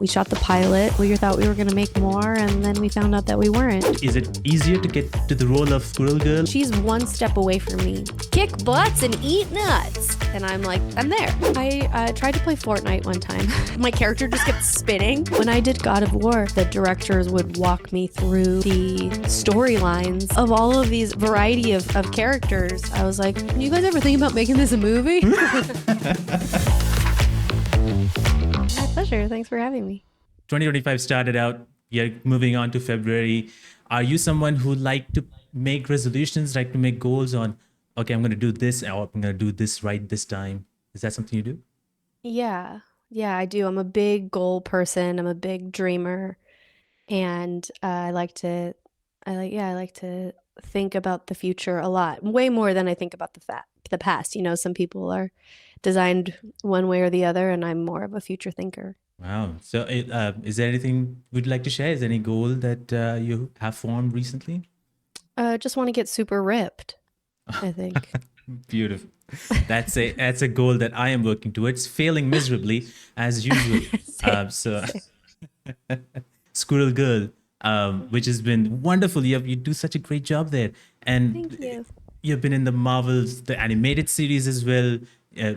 We shot the pilot. We thought we were going to make more, and then we found out that we weren't. Is it easier to get to the role of Squirrel Girl? She's one step away from me. Kick butts and eat nuts. And I'm like, I'm there. I tried to play Fortnite one time. My character just kept spinning. When I did God of War, the directors would walk me through the storylines of all of these variety of characters. I was like, you guys ever think about making this a movie? My pleasure. Thanks for having me. 2025 started out. You're moving on to February. Are you someone who like to make resolutions, like to make goals on, okay, I'm going to do this, or I'm going to do this right this time? Is that something you do? Yeah, I do. I'm a big goal person. I'm a big dreamer, and I like to think about the future a lot, way more than I think about the past. You know, some people are designed one way or the other, and I'm more of a future thinker. Wow. So is there anything would you like to share? Is there any goal that you have formed recently? Just want to get super ripped, I think. Beautiful. That's a goal that I am working towards, failing miserably as usual. So Squirrel Girl, which has been wonderful. You do such a great job there. And Thank you. You've been in the animated series as well,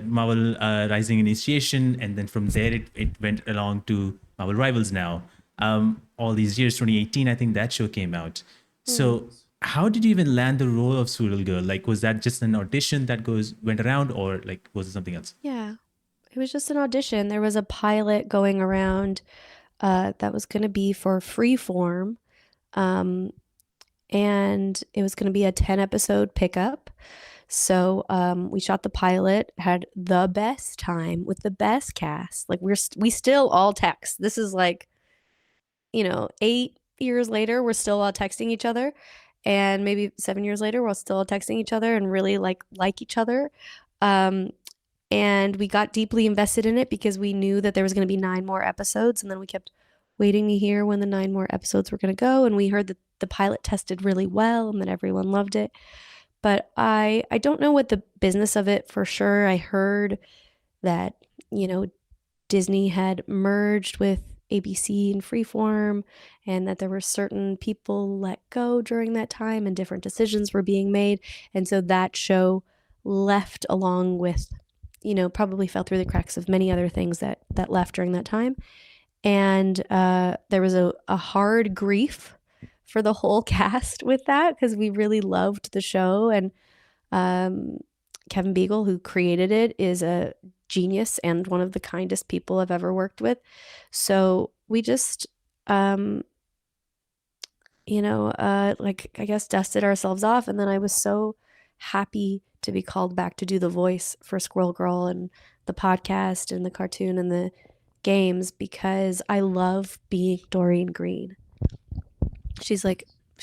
Marvel Rising Initiation, and then from there it went along to Marvel Rivals now. All these years, 2018, I think that show came out. So how did you even land the role of Squirrel Girl? Like, was that just an audition that went around, or like was it something else? Yeah, it was just an audition. There was a pilot going around that was going to be for Freeform, and it was going to be a 10-episode pickup. So we shot the pilot, had the best time with the best cast. Like we still all text. This is like, 8 years later, we're still all texting each other. And maybe 7 years later, we're still texting each other and really like each other. And we got deeply invested in it because we knew that there was going to be 9 more episodes. And then we kept waiting to hear when the 9 more episodes were going to go. And we heard that the pilot tested really well and that everyone loved it. But I don't know what the business of it for sure. I heard that, Disney had merged with ABC and Freeform, and that there were certain people let go during that time and different decisions were being made. And so that show left along with, probably fell through the cracks of many other things that left during that time. And there was a hard grief for the whole cast with that because we really loved the show. And Kevin Beagle, who created it, is a genius and one of the kindest people I've ever worked with. So we just, I guess dusted ourselves off. And then I was so happy to be called back to do the voice for Squirrel Girl and the podcast and the cartoon and the games because I love being Doreen Green. She's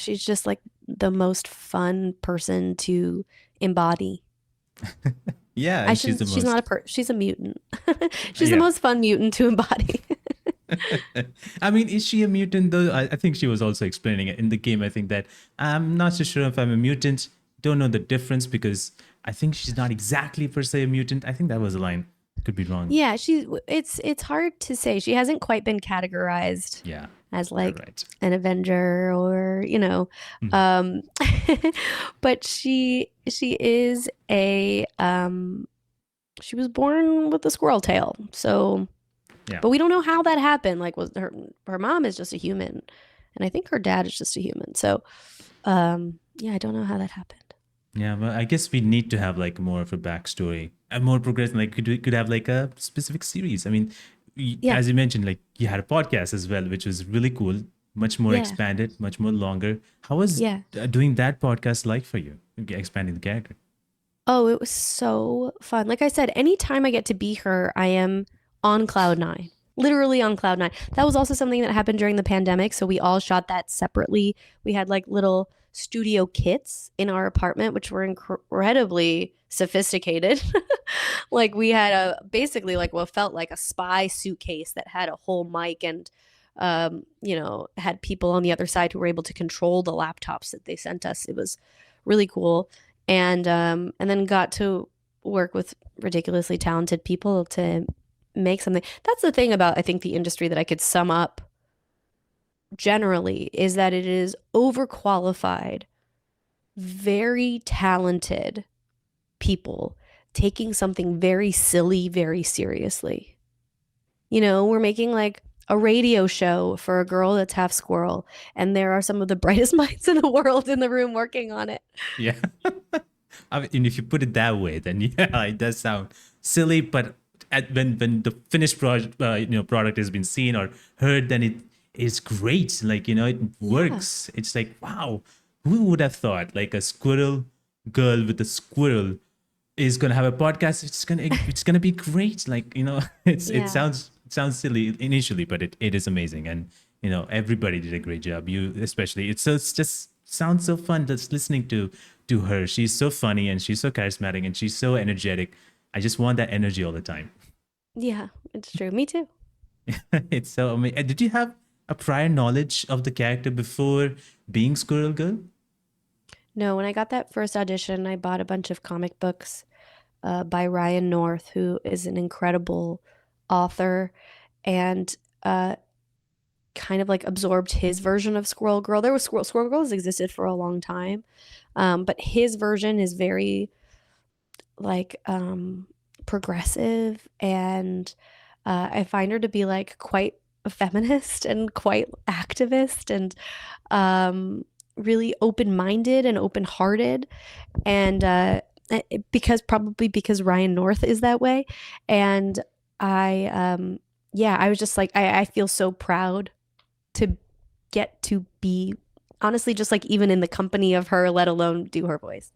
just like the most fun person to embody. Yeah, she's a mutant. She's the most fun mutant to embody. I mean, is she a mutant though? I think she was also explaining it in the game. I think that I'm not so sure if I'm a mutant. Don't know the difference because I think she's not exactly per se a mutant. I think that was a line. Could be wrong. Yeah, it's hard to say. She hasn't quite been categorized. Yeah. As like an Avenger or, but she is she was born with a squirrel tail. So, but we don't know how that happened. Like her mom is just a human and I think her dad is just a human. So, I don't know how that happened. Yeah, well, I guess we need to have like more of a backstory and more progression. Like could have like a specific series. I mean, as you mentioned, like you had a podcast as well, which was really cool, much more expanded, much more longer. How was doing that podcast like for you, expanding the character? Oh, it was so fun. Like I said, anytime I get to be her, I am on cloud 9, literally on cloud 9. That was also something that happened during the pandemic. So we all shot that separately. We had like little studio kits in our apartment, which were incredibly sophisticated. Like we had basically like what felt like a spy suitcase that had a whole mic and had people on the other side who were able to control the laptops that they sent us. It was really cool. And then got to work with ridiculously talented people to make something. That's the thing about, I think, the industry that I could sum up generally is that it is overqualified, very talented people taking something very silly very seriously. You know, we're making like a radio show for a girl that's half squirrel, and there are some of the brightest minds in the world in the room working on it. Yeah. I mean, if you put it that way, then yeah, it does sound silly. But when the finished project, product has been seen or heard, then it is great. Like it Yeah. works. It's like wow, who would have thought like a squirrel girl with a squirrel is gonna have a podcast. It's gonna be great. Like it Yeah. sounds silly initially, but it is amazing, and everybody did a great job. You especially. It's just sounds so fun just listening to her. She's so funny and she's so charismatic and she's so energetic. I just want that energy all the time. Yeah, it's true. Me too. It's so amazing. Did you have a prior knowledge of the character before being Squirrel Girl? No, when I got that first audition, I bought a bunch of comic books by Ryan North, who is an incredible author, and uh, kind of like absorbed his version of Squirrel Girl. There was Squirrel Girl has existed for a long time, but his version is very like progressive, and I find her to be like quite a feminist and quite activist and really open-minded and open-hearted, and because Ryan North is that way, and I was just like I feel so proud to get to be honestly just like even in the company of her, let alone do her voice.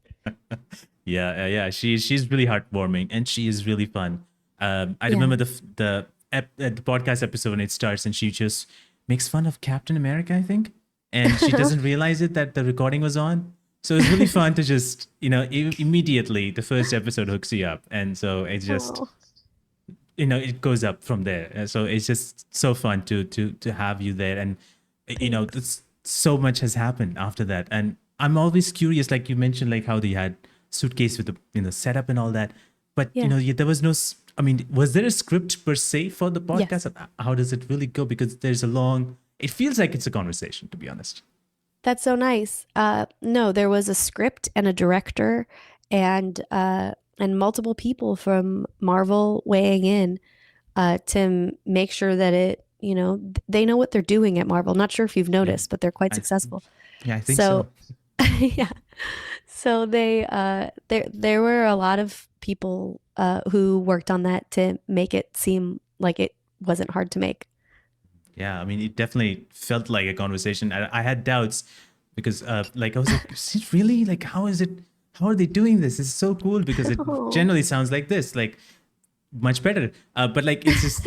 Yeah, yeah. She's really heartwarming and she is really fun. I Yeah. remember the podcast episode when it starts and she just makes fun of Captain America, I think, and she doesn't realize it that the recording was on. So it's really fun to just immediately the first episode hooks you up, and so it's just Oh, it goes up from there. So it's just so fun to have you there, and thanks. so much has happened after that, and I'm always curious, like you mentioned, like how they had suitcase with the setup and all that, but Yeah. there was no. I mean, was there a script per se for the podcast? Yes. How does it really go? Because there's a long. It feels like it's a conversation, to be honest. That's so nice. No, there was a script and a director and multiple people from Marvel weighing in to make sure that they know what they're doing at Marvel. Not sure if you've Yeah, noticed, but they're quite I successful. yeah, I think So so. yeah. So there were a lot of people who worked on that to make it seem like it wasn't hard to make. Yeah, I mean, it definitely felt like a conversation. I had doubts because, like, I was like, is it really like, how is it? How are they doing this? It's so cool because it Oh. generally sounds like this, like much better. But like, it's just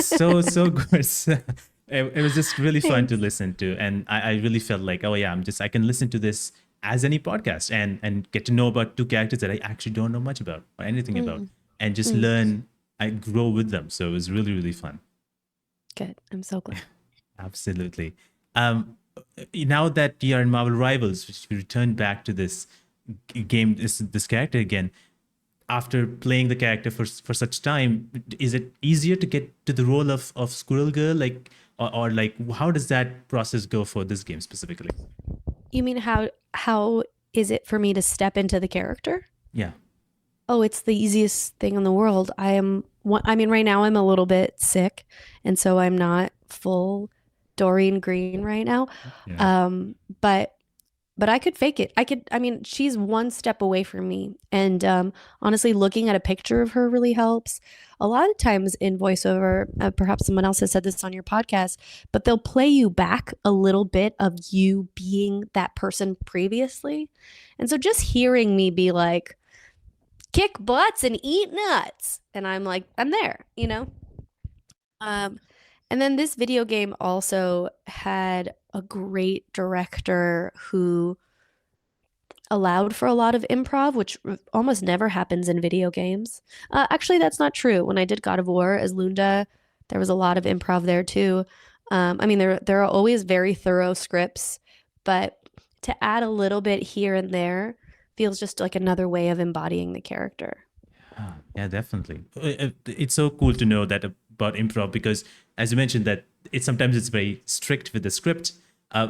so good. It was just really fun to Thanks. listen to, and I really felt like, oh yeah, I can listen to this as any podcast and get to know about two characters that I actually don't know much about or anything about, Mm, and just mm. learn. I grow with them, so it was really fun. Good. I'm so glad. Absolutely. Um, Now that you're in Marvel Rivals, which you returned back to this game, this character again, after playing the character for such time, is it easier to get to the role of Squirrel Girl, like, or like how does that process go for this game specifically? You mean how is it for me to step into the character? Yeah, Oh, it's the easiest thing in the world. I mean, right now I'm a little bit sick, and so I'm not full Doreen Green right now. yeah, Um, but I could fake it. I mean, she's one step away from me. And honestly, looking at a picture of her really helps. A lot of times in voiceover, perhaps someone else has said this on your podcast, but they'll play you back a little bit of you being that person previously. And so just hearing me be like, kick butts and eat nuts. And I'm like, I'm there, you know? Um, and then this video game also had a great director who allowed for a lot of improv, which almost never happens in video games. Actually, that's not true. When I did God of War as Lunda, there was a lot of improv there too. I mean, there are always very thorough scripts, but to add a little bit here and there feels just like another way of embodying the character. Yeah, definitely. It's so cool to know that about improv because, as you mentioned, that sometimes it's very strict with the script. Yeah.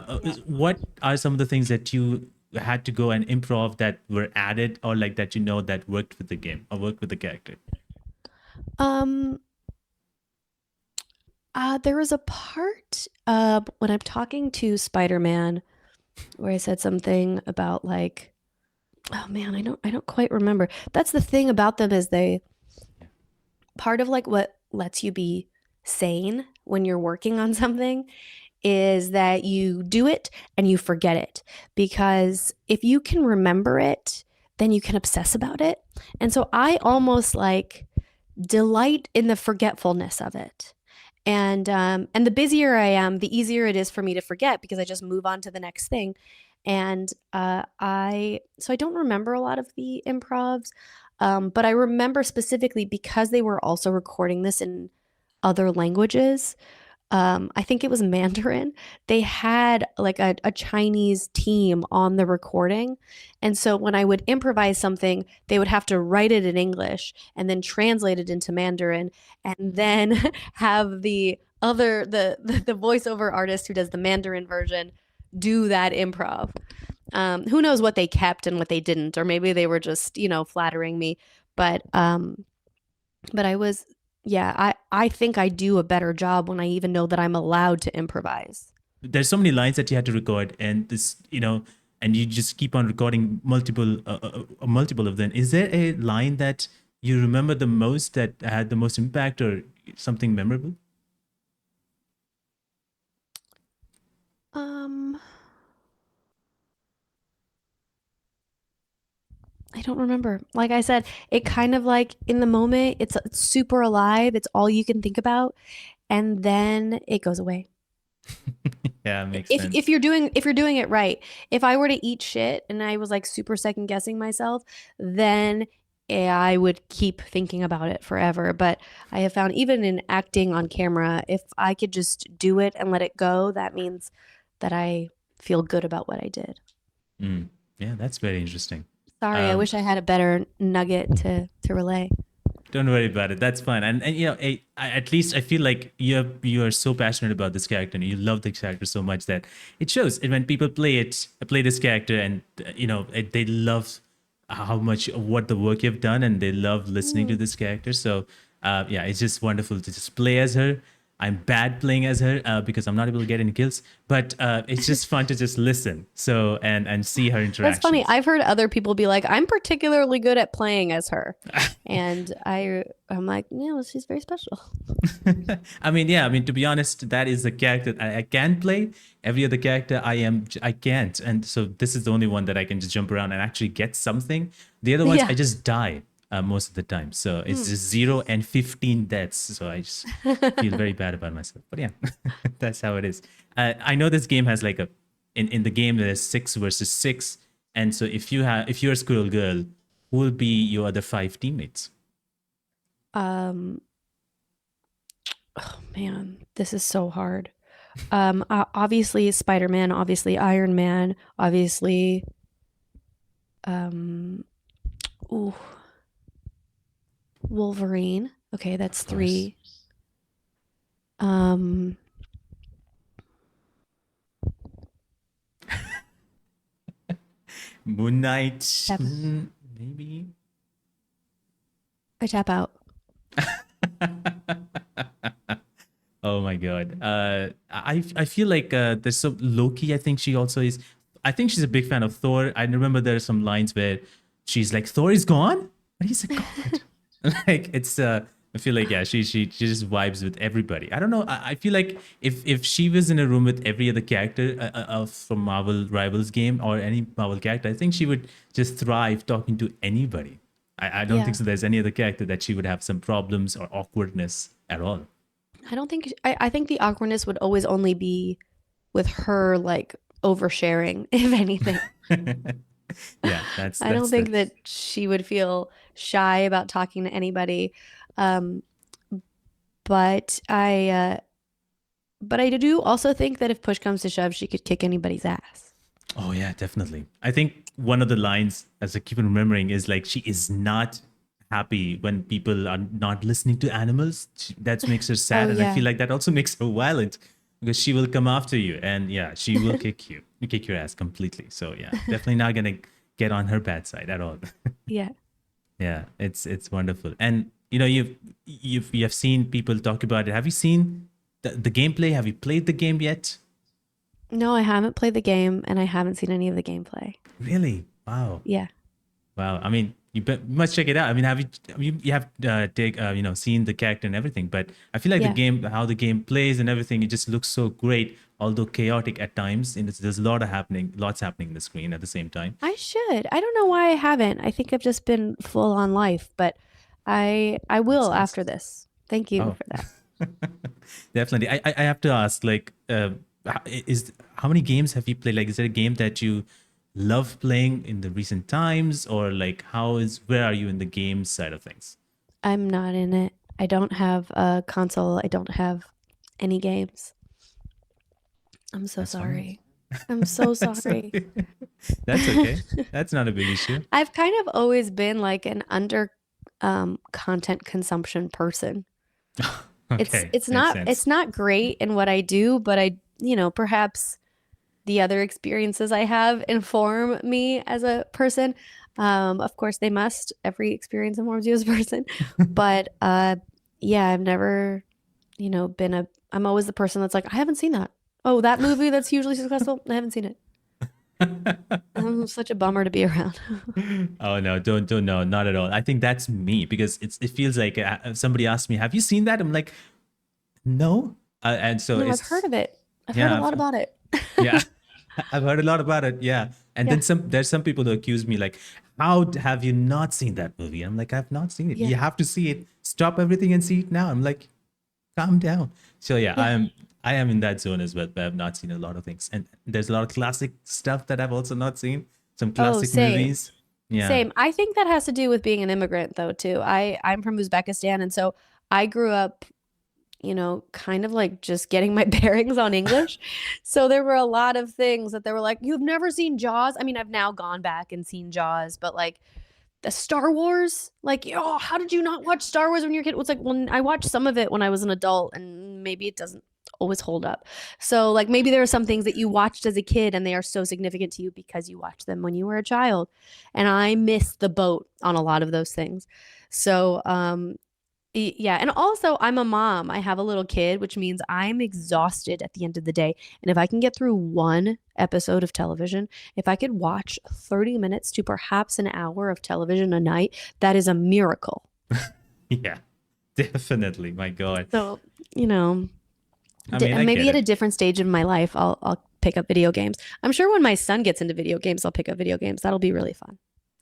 What are some of the things that you had to go and improv that were added, or like that that worked with the game or worked with the character? Um, there was a part when I'm talking to Spider-Man where I said something about like, oh man, I don't quite remember. That's the thing about them is they part of like what lets you be sane when you're working on something is that you do it and you forget it. Because if you can remember it, then you can obsess about it. And so I almost like delight in the forgetfulness of it. And the busier I am, the easier it is for me to forget because I just move on to the next thing. And I don't remember a lot of the improvs, but I remember specifically because they were also recording this in other languages. I think it was Mandarin. They had like a Chinese team on the recording. And so when I would improvise something, they would have to write it in English and then translate it into Mandarin and then have the voiceover artist who does the Mandarin version do that improv. Who knows what they kept and what they didn't, or maybe they were just, flattering me. But I was, yeah, I think I do a better job when I even know that I'm allowed to improvise. There's so many lines that you had to record, and and you just keep on recording multiple of them. Is there a line that you remember the most that had the most impact or something memorable? Um, I don't remember. Like I said, it kind of like in the moment, it's super alive. It's all you can think about, and then it goes away. Yeah, makes if sense. if you're doing if you're doing it right. If I were to eat shit and I was like super second guessing myself, then I would keep thinking about it forever. But I have found even in acting on camera, if I could just do it and let it go, that means that I feel good about what I did. Mm. Yeah, that's very interesting. Sorry, I Um, wish I had a better nugget to relay. don't worry about it. That's fine. And at least I feel like you are so passionate about this character and you love the character so much that it shows. And when people play this character, and they love how much of what the work you've done, and they love listening to Mm. this character. So yeah, it's just wonderful to just play as her. I'm bad playing as her because I'm not able to get any kills, but it's just fun to just listen. So and see her That's funny. interactions. I've heard other people be like, "I'm particularly good at playing as her," and I'm like, "Yeah, well, she's very special." I mean, yeah. I mean, to be honest, that is the character I can play. Every other character I can't, and so this is the only one that I can just jump around and actually get something. The other ones, Yeah. I just die most of the time. So it's Mm. just 0 and 15 deaths. So I just feel very bad about myself. But yeah, that's how it is. I know this game has like in the game there's 6 versus 6, and so if you're a Squirrel Girl, who will be your other 5 teammates? Um, oh man, this is so hard. Obviously Spider-Man, obviously Iron Man, obviously, um, ooh, Wolverine. Okay, that's Of course. three. Um, Moon Knight, tap, maybe. I tap out. Oh my god. I feel like there's so Loki. I think she also is. I think she's a big fan of Thor. I remember there are some lines where she's like, "Thor is gone," but he's a god. Like it's. I feel like yeah, she just vibes with everybody. I don't know. I feel like if she was in a room with every other character from Marvel Rivals game or any Marvel character, I think she would just thrive talking to anybody. I don't think Yeah, so. There's any other character that she would have some problems or awkwardness at all. I don't think I think the awkwardness would always only be with her like oversharing, if anything. Yeah, I don't that's think the that she would feel shy about talking to anybody. Um, but I do also think that if push comes to shove, she could kick anybody's ass. oh yeah, definitely. I think one of the lines, as I keep on remembering, is like she is not happy when people are not listening to animals. That makes her Oh sad, and I yeah. feel like that also makes her violent because she will come after you, and yeah, she will kick your ass completely. So yeah, definitely not gonna get on her bad side at all. Yeah. Yeah, it's wonderful, and you have seen people talk about it. Have you seen the gameplay? Have you played the game yet? No, I haven't played the game and I haven't seen any of the gameplay. Really? Wow. Yeah. Wow. I mean, must check it out. I mean, you have seen the character and everything, but I feel like Yeah. how the game plays and everything, it just looks so great, although chaotic at times. And there's lots happening in the screen at the same time. I should. I don't know why I haven't. I think I've just been full on life, but I Makes will sense. after this. Thank you Oh, for that. definitely. I have to ask, like, is how many games have you played? Like, is there a game that you love playing in the recent times, or like, where are you in the game side of things? I'm not in it. I don't have a console. I don't have any games. I'm so That's fine. sorry. I'm so That's sorry. okay. That's okay. That's not a big issue. I've kind of always been like an under content consumption person. It's Okay, it's makes not sense. it's not great in what I do, but perhaps the other experiences I have inform me as a person. Of course they must. Every experience informs you as a person. But yeah, I've never, I'm always the person that's like, I haven't seen that. Oh, that movie that's hugely successful, I haven't seen it. I'm such a bummer to be around. Oh no, don't no, not at all. I think that's me because it feels like somebody asked me, "Have you seen that?" I'm like, "No," and so No, I've heard it's of it. I've heard a yeah, lot about it. yeah. I've heard a lot about it. Yeah, and Yeah, then there's some people who accuse me like, "How have you not seen that movie?" I'm like, "I've not seen it. yeah, You have to see it. Stop everything and see it now." I'm like, calm down. So yeah, yeah. I am in that zone as well. But I've not seen a lot of things, and there's a lot of classic stuff that I've also not seen. Some Oh, classic same. movies. Yeah. Same. I think that has to do with being an immigrant though too. I'm from Uzbekistan and so I grew up, kind of like just getting my bearings on English. So there were a lot of things that they were like, "You've never seen Jaws?" I mean, I've now gone back and seen Jaws, but like the Star Wars, like, oh, how did you not watch Star Wars when you were a kid? It was like when I watched some of it when I was an adult, and maybe it doesn't always hold up. So, like, maybe there are some things that you watched as a kid and they are so significant to you because you watched them when you were a child. And I missed the boat on a lot of those things. So, yeah, and also I'm a mom. I have a little kid, which means I'm exhausted at the end of the day. And if I can get through one episode of television, if I could watch 30 minutes to perhaps an hour of television a night, that is a miracle. Yeah, definitely. My God. So, you know, I mean, I get maybe at it. a different stage in my life, I'll pick up video games. I'm sure when my son gets into video games, I'll pick up video games. That'll be really fun.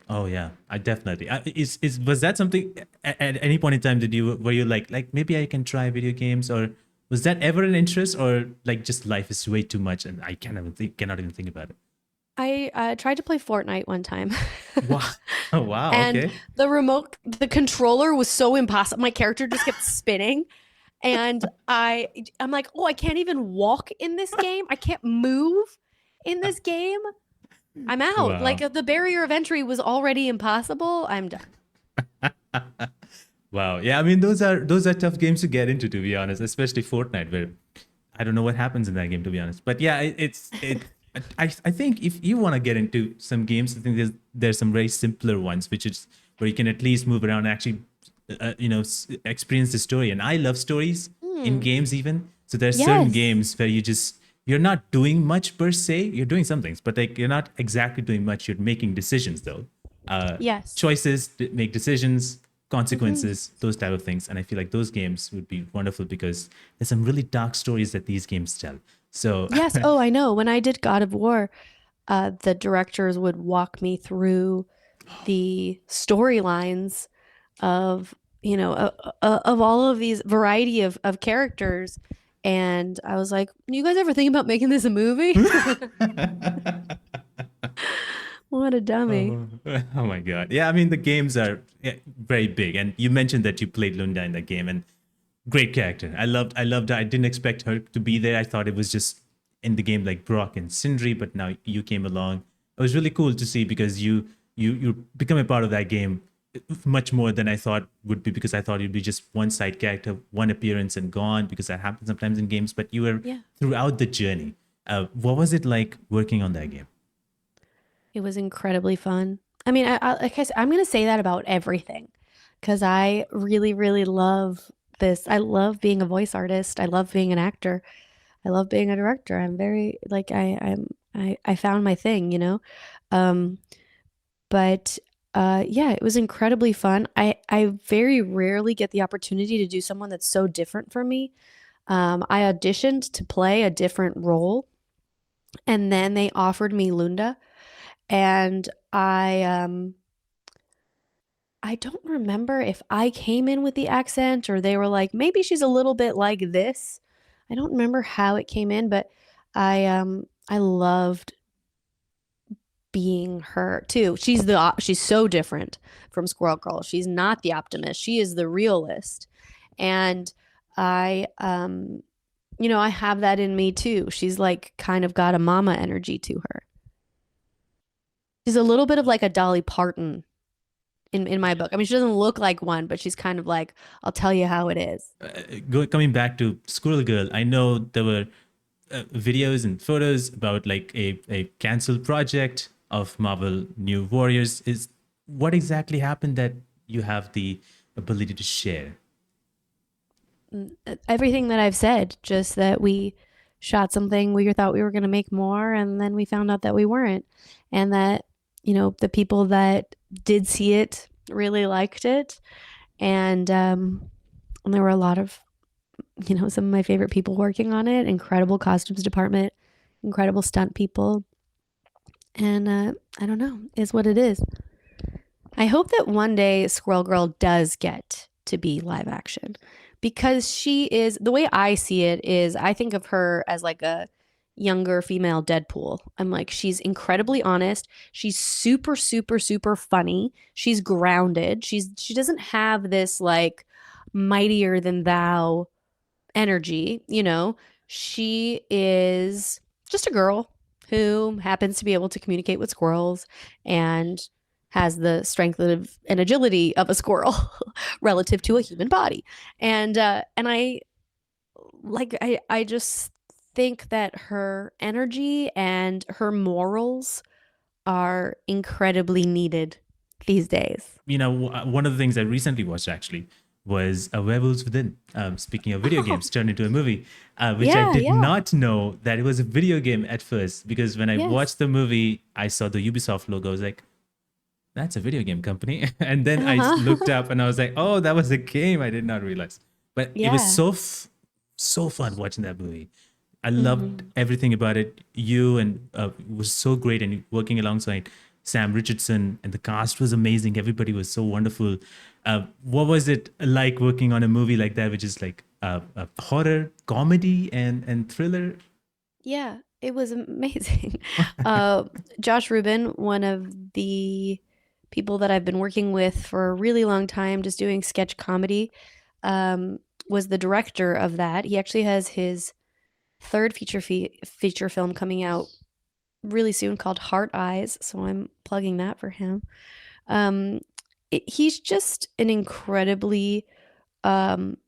Oh yeah, I definitely. Is was that something at any point in time did you were you like maybe I can try video games, or was that ever an interest, or like just life is way too much and I cannot even think about it. I tried to play Fortnite one time. Wow. Oh wow. And Okay. the controller was so impossible. My character just kept spinning. And I'm like, oh, I can't even walk in this game. I can't move in this game. I'm out. Like Wow. the barrier of entry was already impossible. I'm done. Wow. Yeah. I mean, those are tough games to get into, to be honest, especially Fortnite, where I don't know what happens in that game, to be honest. But yeah, I think if you want to get into some games, I think there's some very simpler ones, which is where you can at least move around and actually, experience the story. And I love stories in Hmm. games even. So there's certain Yes. games where you're not doing much per se. You're doing some things, but like you're not exactly doing much. You're making decisions though. Uh, Yes. Choices, make decisions, Hmm. consequences, those type of things. And I feel like those games would be wonderful because there's some really dark stories that these games tell. So Yes. Oh, I know. When I did God of War, the directors would walk me through the storylines of of all of these variety of characters, and I was like, you guys ever think about making this a movie? What a dummy. oh, oh my god. Yeah, I mean the games are, yeah, very big. And you mentioned that you played Lunda in that game, and great character. I loved her. I didn't expect her to be there. I thought it was just in the game like Brock and Sindri, but now you came along. It was really cool to see because you become a part of that game much more than I thought would be, because I thought you'd be just one side character, one appearance and gone, because that happens sometimes in games. But you were Yeah. throughout the journey. What was it like working on that game? It was incredibly fun. I mean, like I said, I'm going to say that about everything because I really, really love this. I love being a voice artist. I love being an actor. I love being a director. I'm very like I found my thing, you know. Um, but yeah, it was incredibly fun. I very rarely get the opportunity to do someone that's so different from me. I auditioned to play a different role, and then they offered me Lunda, and I don't remember if I came in with the accent or they were like, maybe she's a little bit like this. I don't remember how it came in, but I loved being her too. She's so different from Squirrel Girl. She's not the optimist. She is the realist. And I I have that in me too. She's like kind of got a mama energy to her. She's a little bit of like a Dolly Parton in my book. I mean, she doesn't look like one, but she's kind of like, I'll tell you how it is. Coming back to Squirrel Girl, I know there were videos and photos about like a canceled project of Marvel New Warriors. Is what exactly happened that you have the ability to share? Everything that I've said, just that we shot something, we thought we were going to make more, and then we found out that we weren't. And that, the people that did see it really liked it. And there were a lot of, some of my favorite people working on it, incredible costumes department, incredible stunt people. And I don't know, is what it is. I hope that one day Squirrel Girl does get to be live action because she is the way I see it is I think of her as like a younger female Deadpool. I'm like, she's incredibly honest. She's super, super, super funny. She's grounded. She doesn't have this like mightier than thou energy, She is just a girl who happens to be able to communicate with squirrels and has the strength and agility of a squirrel relative to a human body. And I just think that her energy and her morals are incredibly needed these days. One of the things I recently watched actually was a Werewolves Within. Speaking of video Oh, games, turned into a movie, which I yeah, did yeah. not know that it was a video game at first. Because when I Yes. watched the movie, I saw the Ubisoft logo. I was like, "That's a video game company." And then I looked Uh-huh. up, and I was like, "Oh, that was a game." I did not realize, but it was Yeah. so fun watching that movie. I loved Mhm. everything about it. You and was so great, and working alongside Sam Richardson, and the cast was amazing. Everybody was so wonderful. What was it like working on a movie like that, which is like a horror, comedy, and thriller? Yeah, it was amazing. Uh, Josh Rubin, one of the people that I've been working with for a really long time, just doing sketch comedy, um, was the director of that. He actually has his third feature film coming out really soon called Heart Eyes, so I'm plugging that for him. Um, he's just an incredibly um,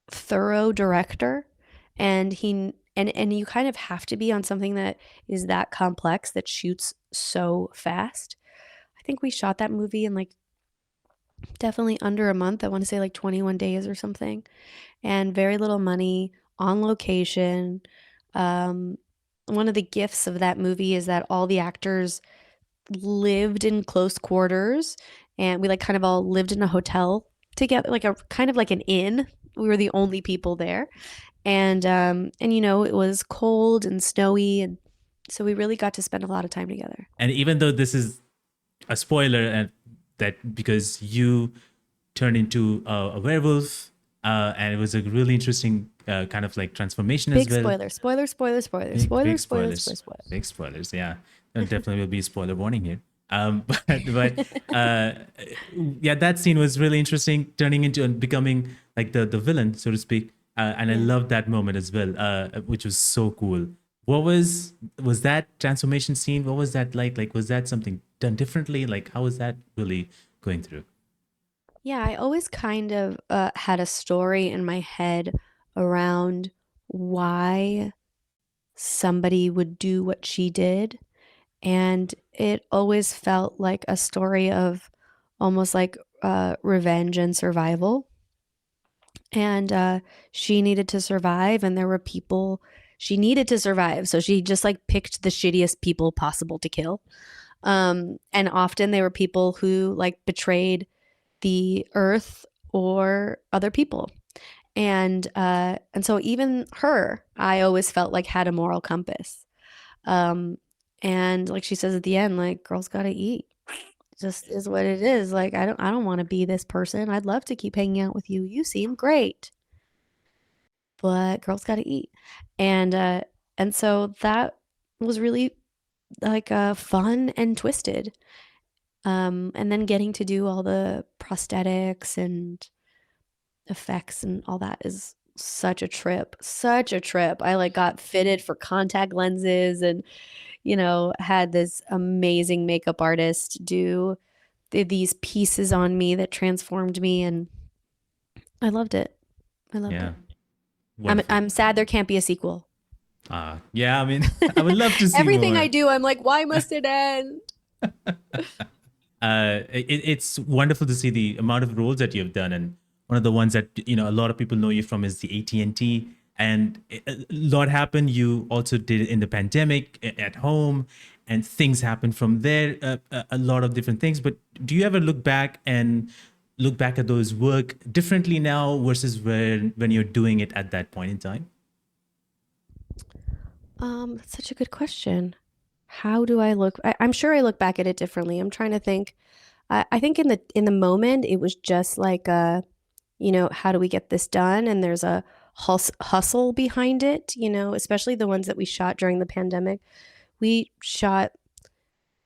thorough director, and and you kind of have to be on something that is that complex that shoots so fast. I think we shot that movie in like definitely under a month. I want to say like 21 days or something, and very little money on location. um, One of the gifts of that movie is that all the actors lived in close quarters, and we like kind of all lived in a hotel together, like a kind of like an inn. We were the only people there, and it was cold and snowy, and so we really got to spend a lot of time together. And even though this is a spoiler, and that because you turned into a werewolf, and it was a really interesting kind of like transformation as Big well. spoiler, spoiler, spoiler, spoiler, Big spoiler, big spoiler, spoilers, spoiler, spoiler. big spoilers. Yeah, there definitely will be a spoiler warning here. But uh, yeah, that scene was really interesting, turning into and becoming like the villain, so to speak. And I Yeah. loved that moment as well, which was so cool. What was that transformation scene? What was that like? Like, was that something done differently? Like, how was that really going through? Yeah, I always kind of had a story in my head around why somebody would do what she did. And it always felt like a story of almost like revenge and survival. And she needed to survive, and there were people she needed to survive. So she just like picked the shittiest people possible to kill. And often they were people who like betrayed the earth or other people. And so even her, I always felt like had a moral compass. Um, and like she says at the end, like girls gotta eat. Just is what it is. Like I don't want to be this person. I'd love to keep hanging out with you. You seem great, but girls gotta eat. And so that was really like fun and twisted. And then getting to do all the prosthetics and effects and all that is such a trip. Such a trip. I like got fitted for contact lenses and had this amazing makeup artist do these pieces on me that transformed me, and I loved it. I loved Yeah, it. I'm wonderful. I'm sad there can't be a sequel. Yeah, I mean, I would love to see Everything I more. do, I'm like, why must it end? It's wonderful to see the amount of roles that you've done, and one of the ones that a lot of people know you from is the AT&T. And a lot happened. You also did it in the pandemic at home, and things happened from there. A lot of different things. But do you ever look back at those work differently now versus when you're doing it at that point in time? That's such a good question. How do I look? I'm sure I look back at it differently. I'm trying to think. I think in the moment it was just like how do we get this done? And there's a hustle behind it. Especially the ones that we shot during the pandemic. We shot,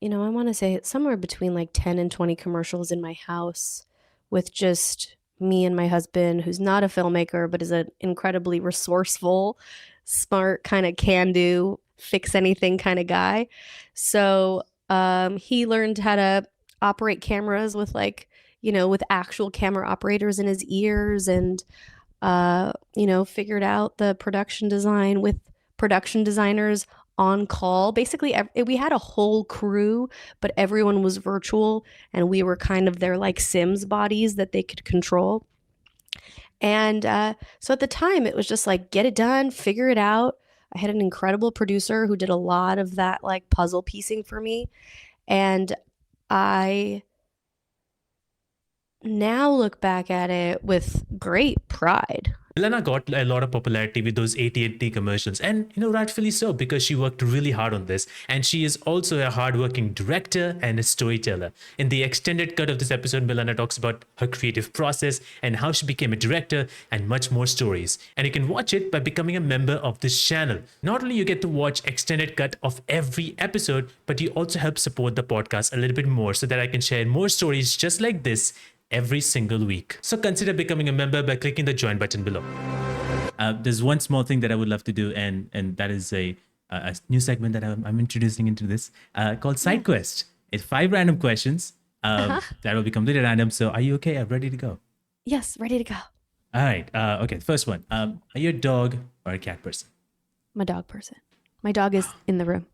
I want to say somewhere between like 10 and 20 commercials in my house with just me and my husband, who's not a filmmaker, but is an incredibly resourceful, smart, kind of can do, fix anything kind of guy. So he learned how to operate cameras with with actual camera operators in his ears, and figured out the production design with production designers on call. Basically, we had a whole crew, but everyone was virtual, and we were kind of their like Sims bodies that they could control. And so at the time, it was just like, get it done, figure it out. I had an incredible producer who did a lot of that like puzzle piecing for me. And I now look back at it with great pride. Milana got a lot of popularity with those AT&T commercials, and rightfully so, because she worked really hard on this, and she is also a hardworking director and a storyteller. In the extended cut of this episode, Milana talks about her creative process and how she became a director and much more stories. And you can watch it by becoming a member of this channel. Not only you get to watch extended cut of every episode, but you also help support the podcast a little bit more so that I can share more stories just like this every single week. So consider becoming a member by clicking the join button below. There's one small thing that I would love to do, and that is a new segment that I'm introducing into this called Side Quest. It's 5 random questions that will be completely random. So are you okay? I'm ready to go. Yes, ready to go. All right. Okay. First one. Are you a dog or a cat person? I'm a dog person. My dog is in the room.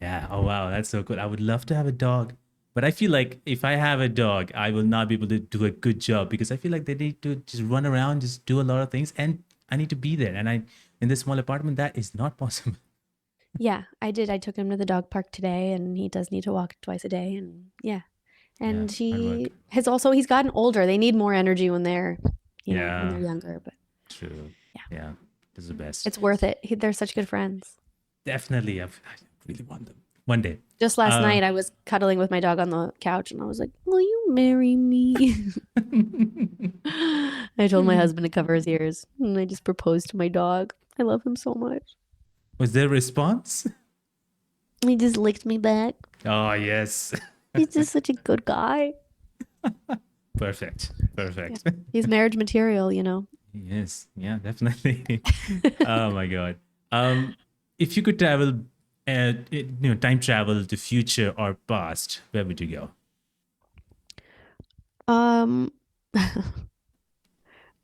Yeah. Oh wow, that's so cool. I would love to have a dog, but I feel like if I have a dog, I will not be able to do a good job because I feel like they need to just run around, just do a lot of things, and I need to be there. And in this small apartment, that is not possible. Yeah, I did. I took him to the dog park today, and he does need to walk twice a day. And yeah, Yeah, and hard work. he's gotten older. They need more energy when they're, when Yeah, they're younger. But true. yeah, Yeah, this is the best. it's worth it. They're such good friends. Definitely, I really want them one day. Just last Uh, night, I was cuddling with my dog on the couch, and I was like, "Will you marry me?" I told my husband to cover his ears, and I just proposed to my dog. I love him so much. Was there a response? He just licked me back. Oh yes, He's just such a good guy. perfect, Yeah. perfect. He's marriage material. Yes, yeah, definitely. Oh my god. If you could travel, time travel to future or past, where would you go? Um,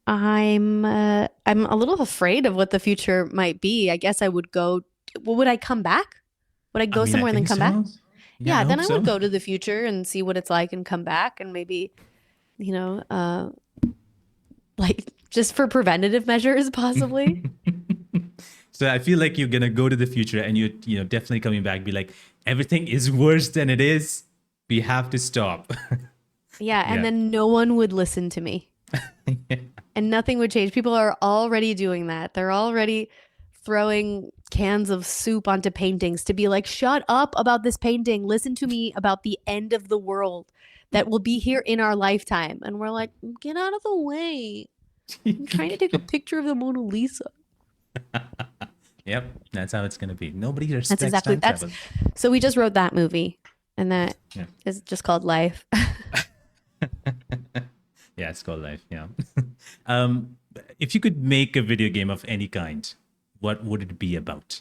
I'm a little afraid of what the future might be. I guess I would go. Well, would I come back? Would I I go mean, I somewhere and then think come back? so. Yeah, I Yeah, then hope I would so. go to the future and see what it's like and come back and maybe, you know, like just for preventative measures, possibly. So I feel like you're gonna go to the future and you definitely coming back, be like, everything is worse than it is. We have to stop. Yeah, and Yeah. then no one would listen to me and nothing would change. People are already doing that. They're already throwing cans of soup onto paintings to be like, shut up about this painting. Listen to me about the end of the world that will be here in our lifetime. And we're like, get out of the way. I'm trying to take a picture of the Mona Lisa. Yep, that's how it's gonna be. Nobody That's respects exactly time that's travel. so we just wrote that movie and that Yeah. is just called Life. Yeah, it's called life. Yeah. um, if you could make a video game of any kind, what would it be about?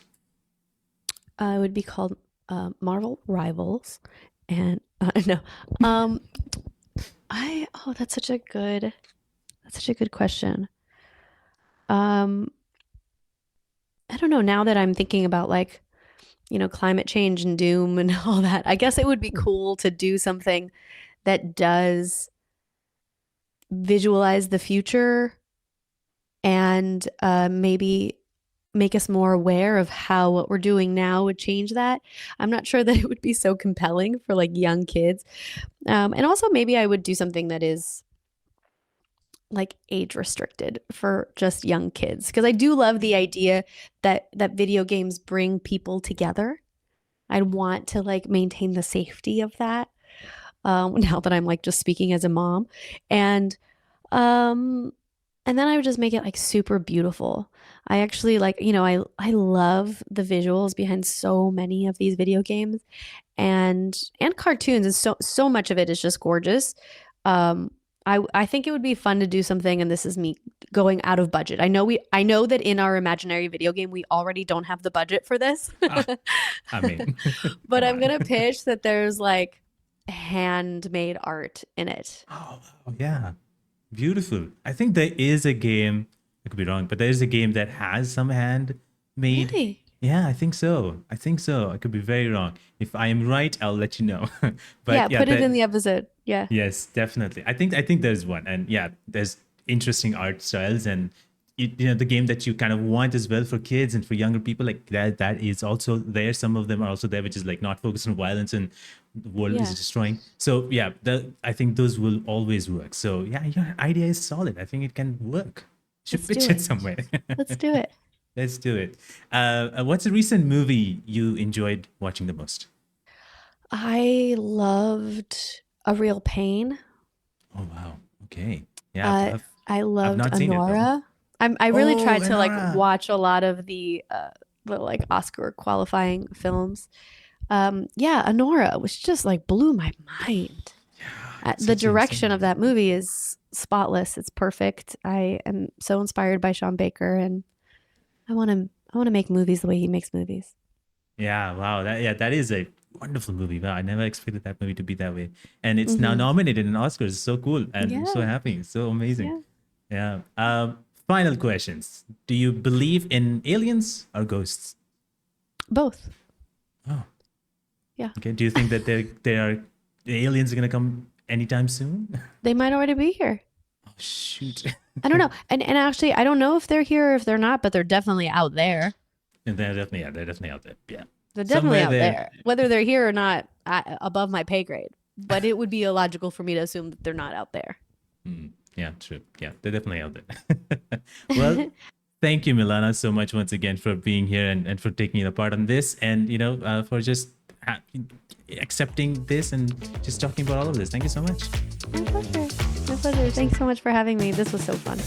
It would be called Marvel Rivals and no. Um I oh that's such a good question. Um I don't know now that I'm thinking about like, climate change and doom and all that. I guess it would be cool to do something that does visualize the future and maybe make us more aware of how what we're doing now would change that. I'm not sure that it would be so compelling for like young kids. And also maybe I would do something that is like age restricted for just young kids because I do love the idea that video games bring people together. I'd want to like maintain the safety of that. Now that I'm like just speaking as a mom, and um, and then I would just make it like super beautiful. I actually like I love the visuals behind so many of these video games and cartoons, and so much of it is just gorgeous. Um, I think it would be fun to do something, and this is me going out of budget. I know that in our imaginary video game we already don't have the budget for this, Ah, I mean, but come I'm on. gonna pitch that there's like handmade art in it. Oh, wow, yeah. Beautiful. I think there is a game, I could be wrong, but there is a game that has some handmade. Really? Yeah, I think so. I think so. I could be very wrong. If I am right, I'll let you know. Yeah, But yeah, put it that in the episode. Yeah. yes, definitely. I think there's one, and yeah, there's interesting art styles, and the game that you kind of want as well for kids and for younger people, like that is also there. Some of them are also there, which is like not focused on violence and the world is Yeah. destroying. So yeah, I think those will always work. So yeah, your idea is solid. I think it can work. Should Let's do pitch it it. somewhere. Let's do it. Let's do it. What's a recent movie you enjoyed watching the most? I loved A Real Pain. Oh wow. Okay. Yeah, Uh, I I've loved not seen it though. Honora. I really Oh, tried to like Enora. watch a lot of the like Oscar qualifying films. Yeah, Honora was just like blew my mind. Yeah, it's The such an insane direction of movie. that movie is spotless. It's perfect. I am so inspired by Sean Baker, and I want to make movies the way he makes movies. Yeah, wow. That is a wonderful movie. Wow, I never expected that movie to be that way. And it's now Hmm. nominated in Oscars. So cool. And I'm so Yeah, happy. So amazing. yeah, Yeah. Final questions. Do you believe in aliens or ghosts? both. Oh, Yeah, okay. Do you think that the aliens are gonna come anytime soon? they might already be here. Oh shoot. I don't know. And actually, I don't know if they're here or if they're not, but they're definitely out there. And they're definitely out there. Yeah. They're definitely Somewhere out there. there. Whether they're here or not, above my pay grade. But it would be illogical for me to assume that they're not out there. Yeah, true. Yeah, they're definitely out there. Well, thank you, Milana, so much once again for being here and for taking a part on this and, for just accepting this and just talking about all of this. Thank you so much. My pleasure. My pleasure. Thanks so much for having me. This was so fun.